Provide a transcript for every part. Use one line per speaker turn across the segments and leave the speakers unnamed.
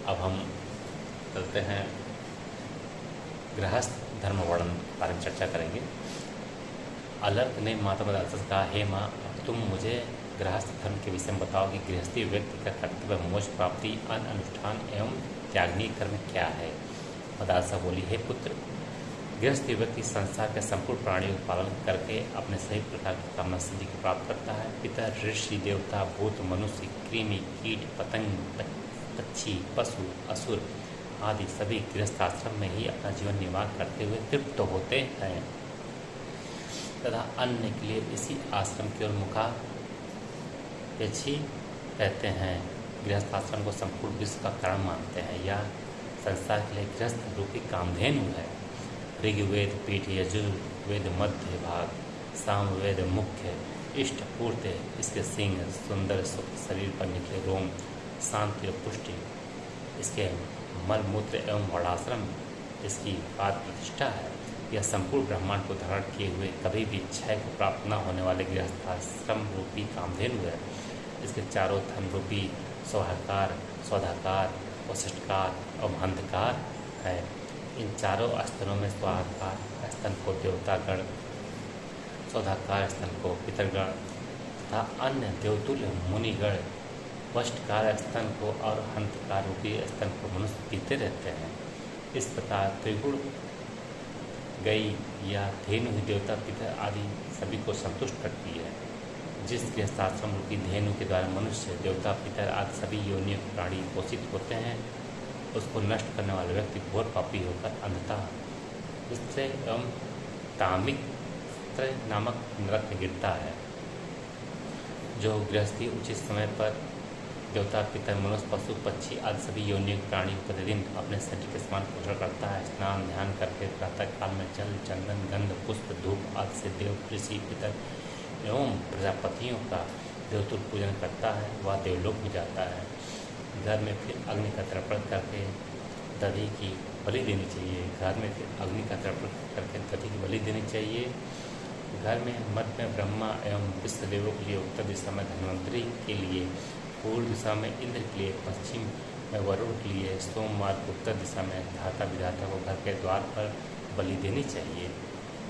अब हम चलते हैं गृहस्थ धर्म वर्णन के बारे में चर्चा करेंगे। अलर्क ने माता मदालसा से कहा, हे माँ, अब तुम मुझे गृहस्थ धर्म के विषय में बताओ कि गृहस्थी व्यक्ति का कर्तव्य, मोक्ष प्राप्ति, अन्न अनुष्ठान एवं त्यागनीय कर्म क्या है। मदालसा बोली, हे पुत्र, गृहस्थी व्यक्ति संसार के संपूर्ण प्राणियों का पालन करके अपने सही प्रकार की कामना सिद्धि को प्राप्त करता है। पितर, ऋषि, देवता, भूत, मनुष्य, कृमि, कीट, पतंग, पक्षी, पशु, असुर आदि सभी गृहस्थ आश्रम में ही अपना जीवन निर्वाह करते हुए तृप्त होते हैं तथा अन्य के लिए इसी आश्रम की ओर मुखापेक्षी रहते हैं। गृहस्थ आश्रम को संपूर्ण विश्व का कारण मानते हैं। यह संसार के लिए गृहस्थ रूपी कामधेनु है। ऋग्वेद पीठ, यजुर्वेद मध्य भाग, सामवेद मुख्य, इष्ट पूर्त, इसके सिंह, सुंदर शरीर पर निकले रोम, शांति और पुष्टि, इसके मल मूत्र एवं वर्णाश्रम, इसकी पाद प्रतिष्ठा है। यह संपूर्ण ब्रह्मांड को धारण किए हुए कभी भी क्षय को प्राप्त न होने वाले गृहस्थाश्रम रूपी कामधेनु है। इसके चारों धन रूपी सौहाकार, सौधाकार, वशिष्ठकार और महंतकार है। इन चारों स्तनों में स्वाहाकार स्तन को देवतागण, सौधाकार स्तन को पितरगण तथा अन्य देवतुल्य मुनिगण, वशिष्ठकार स्तन को और हंतकार रूपी स्तन को मनुष्य पीते रहते हैं। इस प्रकार त्रिगुण गई या धेनु ही देवता, पितर आदि सभी को संतुष्ट करती है। जिस गृहस्थाश्रम रूपी धेनु के द्वारा मनुष्य, देवता, पितर आदि सभी योनियों के प्राणी पोषित होते हैं, उसको नष्ट करने वाला व्यक्ति घोर पापी होकर अंधता स्त्री एवं तामिक नामक नरक में गिरता है। जो गृहस्थी उचित समय पर देवता, पितर, मनुष्य, पशु, पक्षी आदि सभी योनियों के प्राणी प्रतिदिन अपने शरीर के समान पोषण करता है, स्नान ध्यान करके प्रातः काल में जल, चंदन, गंध, पुष्प, धूप आदि से देव, ऋषि, पितर एवं प्रजापतियों का देवतुल पूजन करता है, वह देवलोक में जाता है। घर में फिर अग्नि का तर्पण करके दधि की बलि देनी चाहिए। घर में फिर अग्नि का तर्पण करके दधि की बलि देनी चाहिए। घर में मध्य में ब्रह्मा एवं विश्वदेवों के लिए उत्तर दिशा में धन्वंतरि के लिए, पूर्व दिशा में इंद्र के लिए, पश्चिम में वरुण के लिए, सोमवार को उत्तर दिशा में धाता विधाता को घर के द्वार पर बलि देनी चाहिए।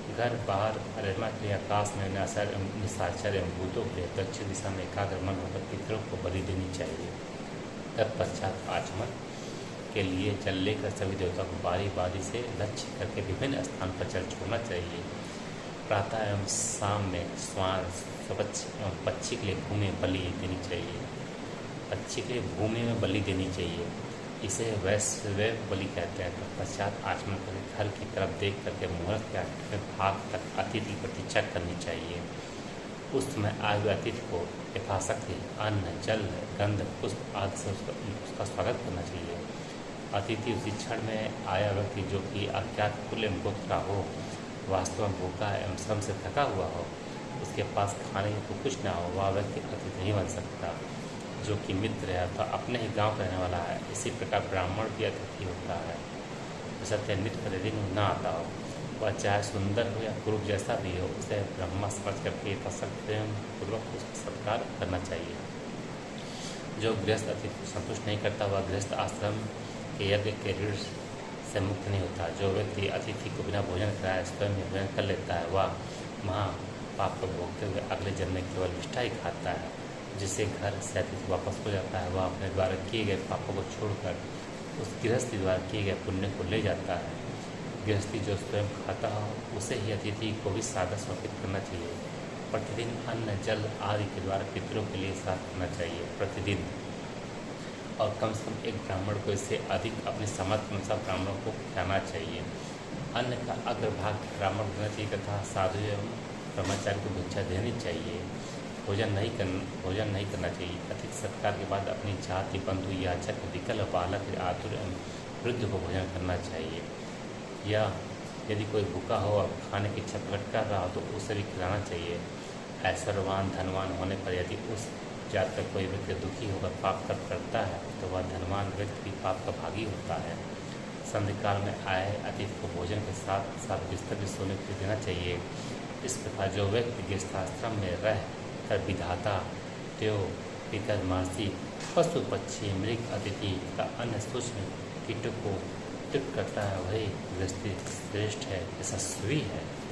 घर बाहर अरिमा के लिए आकाश में निशाचर एवं भूतों के लिए, दक्षिण दिशा में एकाग्र मन होकर पितरों को बलि देनी चाहिए। तत्पश्चात आचमन के लिए जल लेकर सभी देवताओं को बारी बारी से लक्ष्य करके विभिन्न स्थान पर जल छोड़ना चाहिए। प्रातः एवं शाम में श्वान, स्वच्छ एवं पक्षी के लिए भूमि बलि देनी चाहिए। पक्षी के लिए भूमि में बलि देनी चाहिए, इसे वैश्व बलि कहते हैं। तत्पश्चात आचमन करके घर की तरफ देख करके मुहूर्त के 8वें भाग तक अतिथि की प्रतीक्षा करनी चाहिए। उस समय आए हुए अतिथि को यथाशक्ति अन्न, जल, गंध, पुष्प आदि से उसका स्वागत करना चाहिए। अतिथि उसी क्षण में आया व्यक्ति जो कि अज्ञात कुल एवं गोत्र का हो, वास्तव में भूखा एवं श्रम से थका हुआ हो, उसके पास खाने को कुछ ना हो, वह व्यक्ति अतिथि नहीं बन सकता। जो कि मित्र है तो अपने ही गांव रहने वाला है, इसी प्रकार ब्राह्मण भी अतिथि होता है। सत्य नित्य प्रतिदिन न आता हो, वह चाहे सुंदर हो या कुरूप जैसा भी हो, उसे ब्रह्मा समझ करके प्रेम पूर्वक उसका सत्कार करना चाहिए। जो गृहस्थ अतिथि को संतुष्ट नहीं करता, वह गृहस्थ आश्रम के यज्ञ के ऋण से मुक्त नहीं होता। जो व्यक्ति अतिथि को बिना भोजन कराए स्वयं भोजन कर लेता है, वह महापाप को भोगते हुए अगले जन्म में केवल मिष्ठा ही खाता है। जिससे घर से अतिथि वापस हो जाता है, वह अपने द्वारा किए गए पापों को छोड़कर उस गृहस्थी द्वारा किए गए पुण्य को ले जाता है। गृहस्थी जो स्वयं खाता हो, उसे ही अतिथि को भी सादा समर्पित करना चाहिए। प्रतिदिन अन्न, जल आदि के द्वारा पितरों के लिए श्राद्ध करना चाहिए प्रतिदिन, और कम से कम एक ब्राह्मण को इससे अधिक अपने सामर्थ्य अनुसार ब्राह्मणों को खिलाना चाहिए। अन्न का अग्रभाग ब्राह्मण देना चाहिए तथा साधु एवं ब्रह्मचारी को भिक्षा देनी चाहिए। भोजन नहीं करना चाहिए। अतिथि सत्कार के बाद अपनी जाति, बंधु, याचक, विकल, बालक, आतुर एवं वृद्ध को भोजन करना चाहिए। या यदि कोई भूखा हो और खाने की इच्छा प्रकट कर रहा हो तो उसे भी खिलाना चाहिए। ऐश्वर्यवान, धनवान होने पर यदि उस जात का कोई व्यक्ति दुखी होकर पाप कर्म करता है तो वह धनवान व्यक्ति भी पाप का भागी होता है। संध्याकाल में आए अतिथि को भोजन के साथ साथ बिस्तर भी सोने के लिए देना चाहिए। इस प्रकार जो व्यक्ति गृहस्थाश्रम में रह कर विधाता, देव, पितर, महर्षि पशु पक्षी मृग अतिथि का अन्य सूक्ष्म कीटों को तृप्त करता है, वही गृहस्थी श्रेष्ठ है, यशस्वी है।